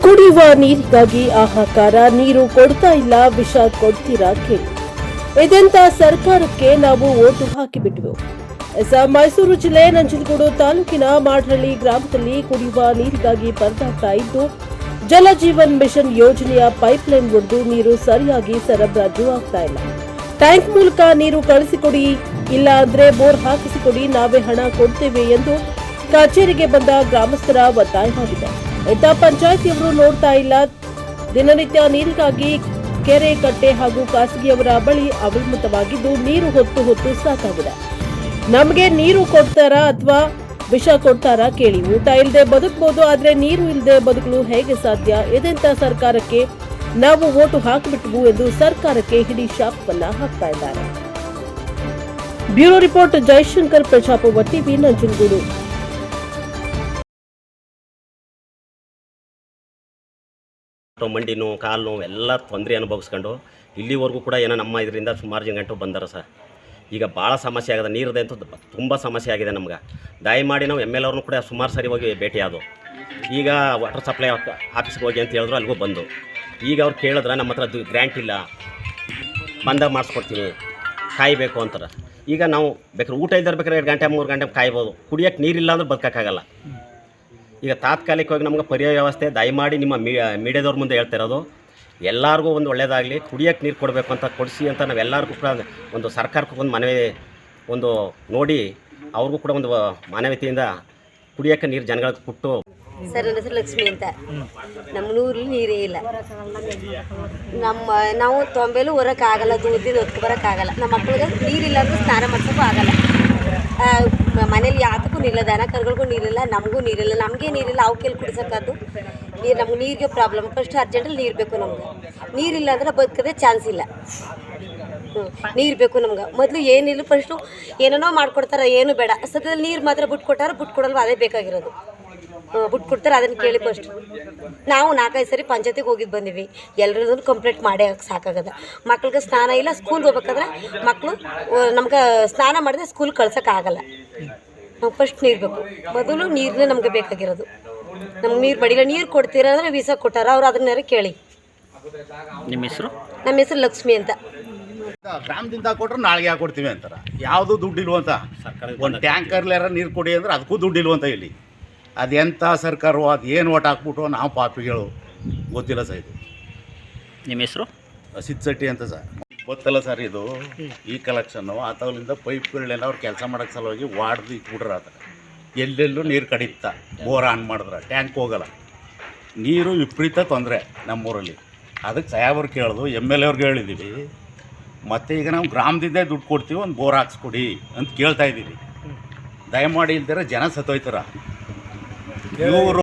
ಕುಡಿಯುವ ನೀರಿಗಾಗಿ ಹಾಹಾಕಾರ, ನೀರು ಕೊಡ್ತಾ ಇಲ್ಲ, ವಿಷ ಕೊಡ್ತೀರಾ ಕೇಳಿ. ಇದೆಂತ ಸರ್ಕಾರಕ್ಕೆ ನಾವು ಓಟು ಹಾಕಿಬಿಟ್ವು. ಮೈಸೂರು ಜಿಲ್ಲೆ ನಂಜನಗೂಡು ತಾಲೂಕಿನ ಮಾಡಹಳ್ಳಿ ಗ್ರಾಮದಲ್ಲಿ ಕುಡಿಯುವ ನೀರಿಗಾಗಿ ಪರದಾಡ್ತಾ ಇದ್ದು, ಜಲಜೀವನ್ ಮಿಷನ್ ಯೋಜನೆಯ ಪೈಪ್ಲೈನ್ ಒಡೆದು ನೀರು ಸರಿಯಾಗಿ ಸರಬರಾಜು ಆಗ್ತಾ ಇಲ್ಲ. ಟ್ಯಾಂಕ್ ಮೂಲಕ ನೀರು ಕಳಿಸಿಕೊಡಿ, ಇಲ್ಲ ಅಂದ್ರೆ ಬೋರ್ ಹಾಕಿಸಿಕೊಡಿ, ನಾವೇ ಹಣ ಕೊಡ್ತೇವೆ ಎಂದು ಕಚೇರಿಗೆ ಬಂದ ಗ್ರಾಮಸ್ಥರ ಒತ್ತಾಯವಾಗಿದೆ. ಇಂಥ ಪಂಚಾಯಿತಿಯವರು ನೋಡ್ತಾ ಇಲ್ಲ. ದಿನನಿತ್ಯ ನೀರಿಗಾಗಿ ಕೆರೆ, ಕಟ್ಟೆ ಹಾಗೂ ಖಾಸಗಿಯವರ ಬಳಿ ಅವಲಂಬಿತವಾಗಿದ್ದು ನೀರು ಹೊತ್ತು ಹೊತ್ತು ಸಾಕಾಗಿದೆ. ನಮಗೆ ನೀರು ಕೊಡ್ತಾರಾ ಅಥವಾ ವಿಷ ಕೊಡ್ತಾರಾ ಕೇಳಿ. ಊಟ ಇಲ್ಲದೆ ಬದುಕಬಹುದು, ಆದ್ರೆ ನೀರು ಇಲ್ಲದೆ ಬದುಕಲು ಹೇಗೆ ಸಾಧ್ಯ? ಇದೆಂತ ಸರ್ಕಾರಕ್ಕೆ ನಾವು ಓಟು ಹಾಕಿಬಿಟ್ವು ಎಂದು ಸರ್ಕಾರಕ್ಕೆ ಹಿಡಿ ಶಾಪವನ್ನ ಹಾಕ್ತಾ ಇದ್ದಾರೆ. Bureau report, Jayashankar, Prajaprabha TV, Nanjangud. ಮಂಡಿ ನೋವು, ಕಾಲು ನೋವು ಎಲ್ಲ ತೊಂದರೆ ಅನುಭವಿಸ್ಕೊಂಡು ಇಲ್ಲಿವರೆಗೂ ಕೂಡ ಏನೋ ನಮ್ಮ ಇದರಿಂದ ಸುಮಾರು ಗಂಟು ಬಂದಾರ ಸರ್. ಈಗ ಭಾಳ ಸಮಸ್ಯೆ ಆಗಿದೆ, ನೀರದೇ ಅಂತೂ ತುಂಬ ಸಮಸ್ಯೆ ಆಗಿದೆ ನಮ್ಗೆ. ದಯಮಾಡಿ ನಾವು ಎಮ್ ಎಲ್ ಅವ್ರನ್ನೂ ಕೂಡ ಸುಮಾರು ಸರಿ ಹೋಗಿ ಭೇಟಿಯಾದವು. ಈಗ ವಾಟರ್ ಸಪ್ಲೈ ಆಫೀಸ್ಗೆ ಹೋಗಿ ಅಂತ ಹೇಳಿದ್ರು, ಅಲ್ಲಿಗೂ ಬಂದು ಈಗ ಅವ್ರು ಕೇಳಿದ್ರೆ ನಮ್ಮ ಹತ್ರ ಗ್ರ್ಯಾಂಟ್ ಇಲ್ಲ, ಬಂದಾಗ ಮಾಡಿಸ್ಕೊಡ್ತೀವಿ, ಕಾಯಬೇಕು ಅಂತಾರೆ. ಈಗ ನಾವು ಬೇಕಾದ್ರೆ ಊಟ ಇದ್ದರೆ ಬೇಕಾದ್ರೆ 2 ಗಂಟೆ 3 ಗಂಟೆ ಕಾಯ್ಬೋದು. ಕುಡಿಯೋಕ್ಕೆ ನೀರಿಲ್ಲ ಅಂದ್ರೆ ಬದುಕೋಕ್ಕಾಗಲ್ಲ. ಈಗ ತಾತ್ಕಾಲಿಕವಾಗಿ ನಮ್ಗೆ ಪರ್ಯಾಯ ವ್ಯವಸ್ಥೆ ದಯಮಾಡಿ ನಿಮ್ಮ ಮೀಡಿಯಾದವ್ರ ಮುಂದೆ ಹೇಳ್ತಾ ಇರೋದು, ಎಲ್ಲರಿಗೂ ಒಂದು ಒಳ್ಳೆಯದಾಗಲಿ, ಕುಡಿಯೋಕ್ಕೆ ನೀರು ಕೊಡಬೇಕು ಅಂತ ಕೊಡಿಸಿ ಅಂತ ನಾವೆಲ್ಲರಿಗೂ ಕೂಡ ಒಂದು ಸರ್ಕಾರಕ್ಕೂ ಒಂದು ಮನವಿ ಒಂದು ನೋಡಿ ಅವ್ರಿಗೂ ಕೂಡ ಒಂದು ಮಾನವೀಯತೆಯಿಂದ ಕುಡಿಯೋಕ್ಕೆ ನೀರು ಜನಗಳಿಗೆ ಕೊಟ್ಟು. ಸರ್, ನನ್ನ ಹೆಸರು ಲಕ್ಷ್ಮಿ ಅಂತ. ನಮ್ಮ ಊರಲ್ಲಿ ನೀರೇ ಇಲ್ಲ. ನಾವು ತೊಂಬೆಲೂ ಹೊರಕ್ಕಾಗಲ್ಲ, ದೂರದಿಂದ ಹೊತ್ತು ಬರೋಕ್ಕಾಗಲ್ಲ. ನಮ್ಮ ಮಕ್ಕಳಿಗೆ ನೀರಿಲ್ಲ ಅಂದ್ರೆ ಸ್ನಾನ ಮಾಡ್ಸೋಕ್ಕೂ ಆಗಲ್ಲ. ಮನೇಲಿ ಯಾತಕ್ಕೂ ನೀರಿಲ್ಲ, ದನ ಕರುಗಳಿಗೂ ನೀರಿಲ್ಲ, ನಮಗೂ ನೀರಿಲ್ಲ. ನಮಗೆ ನೀರಿಲ್ಲ, ಅವಕ್ಕೆಲ್ಲಿ ಕುಡಿಸೋಕ್ಕದ್ದು ನೀರು. ನಮ್ಗೆ ನೀರಿಗೆ ಪ್ರಾಬ್ಲಮ್. ಫಸ್ಟ್ ಅರ್ಜೆಂಟಲ್ಲಿ ನೀರು ಬೇಕು ನಮ್ಗೆ. ನೀರಿಲ್ಲ ಅಂದ್ರೆ ಬದುಕೋದೇ ಚಾನ್ಸ್ ಇಲ್ಲ. ನೀರು ಬೇಕು ನಮ್ಗೆ. ಮೊದಲು ಏನಿಲ್ಲ, ಫಸ್ಟು ಏನೇನೋ ಮಾಡ್ಕೊಡ್ತಾರೆ, ಏನು ಬೇಡ. ಸದ್ಯದಲ್ಲಿ ನೀರು ಮಾತ್ರ ಬಿಟ್ಕೊಟ್ಟಾರೆ, ಬಿಟ್ಕೊಡಲ್ವ ಅದೇ ಬೇಕಾಗಿರೋದು. ಬಿಟ್ಕೊಡ್ತಾರೆ, ಅದನ್ನು ಕೇಳಿ. ಫಸ್ಟ್ ನಾವು 4-5 ಸರಿ ಪಂಚಾಯತಿಗೆ ಹೋಗಿದ್ದು ಬಂದೀವಿ. ಎಲ್ಲರದ್ದು ಕಂಪ್ಲೇಂಟ್ ಮಾಡೇ ಸಾಕಾಗದ. ಮಕ್ಳಿಗೆ ಸ್ನಾನ ಇಲ್ಲ, ಸ್ಕೂಲ್ಗೆ ಹೋಗ್ಬೇಕಾದ್ರೆ ಮಕ್ಕಳು ನಮ್ಗೆ ಸ್ನಾನ ಮಾಡಿದ್ರೆ ಸ್ಕೂಲ್ಗೆ ಕಳ್ಸೋಕ್ಕಾಗಲ್ಲ. ನಾವು ಫಸ್ಟ್ ನೀರು ಬೇಕು. ಮೊದಲು ನೀರನ್ನೇ ನಮಗೆ ಬೇಕಾಗಿರೋದು. ನಮ್ಗೆ ನೀರು ಬಡಿಲ್ಲ. ನೀರು ಕೊಡ್ತೀರಾ ಅಂದರೆ ವೀಸಾ ಕೊಟ್ಟಾರ, ಅವ್ರು ಅದನ್ನೇ ಕೇಳಿ. ನಿಮ್ಮ ಹೆಸರು? ನಮ್ಮ ಹೆಸರು ಲಕ್ಷ್ಮಿ ಅಂತ. ಗ್ರಾಮದಿಂದ ಕೊಟ್ಟರೆ ನಾಳೆಗೆ ಕೊಡ್ತೀವಿ ಅಂತಾರೆ. ಯಾವುದು ದುಡ್ಡು ಇಲ್ವಂತ. ಒಂದು ಟ್ಯಾಂಕರ್ಲಾರ ನೀರು ಕೊಡಿ ಅಂದ್ರೆ ಅದಕ್ಕೂ ದುಡ್ಡು ಇಲ್ವಂತ ಇಲ್ಲಿ. ಅದೆಂಥ ಸರ್ಕಾರವೋ, ಅದು ಏನು ಓಟ್ ಹಾಕ್ಬಿಟ್ಟು ನಾವು ಪಾಪಿಗಳು ಗೊತ್ತಿಲ್ಲ ಸರ್. ಇದು ನಿಮ್ಮ ಹೆಸರು? ಸಿದ್ಸಟ್ಟಿ ಅಂತ ಸರ್. ಗೊತ್ತಲ್ಲ ಸರ್, ಇದು ಈ ಕಲೆಕ್ಷನ್ನು ಆತವಲ್ಲಿಂದ ಪೈಪ್ಗಳನ್ನೆಲ್ಲ ಅವ್ರು ಕೆಲಸ ಮಾಡೋಕ್ಕೆ ಸಲುವಾಗಿ ವಾಡ್ದು ಇಟ್ಬಿಟ್ರೆ ಆ ಥರ ಎಲ್ಲೆಲ್ಲೂ ನೀರು ಕಡಿತಾ. ಬೋರ್ ಆನ್ ಮಾಡಿದ್ರೆ ಟ್ಯಾಂಕ್ ಹೋಗಲ್ಲ. ನೀರು ವಿಪರೀತ ತೊಂದರೆ ನಮ್ಮೂರಲ್ಲಿ. ಅದಕ್ಕೆ ಸಾಹೇಬ್ರು ಕೇಳೋದು, ಎಮ್ ಎಲ್ ಎ ಅವ್ರಿಗೆ ಹೇಳಿದ್ದೀವಿ. ಮತ್ತು ಈಗ ನಾವು ಗ್ರಾಮದಿಂದ ದುಡ್ಡು ಕೊಡ್ತೀವಿ, ಒಂದು ಬೋರ್ ಹಾಕ್ಸ್ಕೊಡಿ ಅಂತ ಕೇಳ್ತಾ ಇದ್ದೀವಿ. ದಯಮಾಡಿ ಇಲ್ದಿರ ಜನ ಸತ್ತೋಯ್ತಾರ ಇವರು.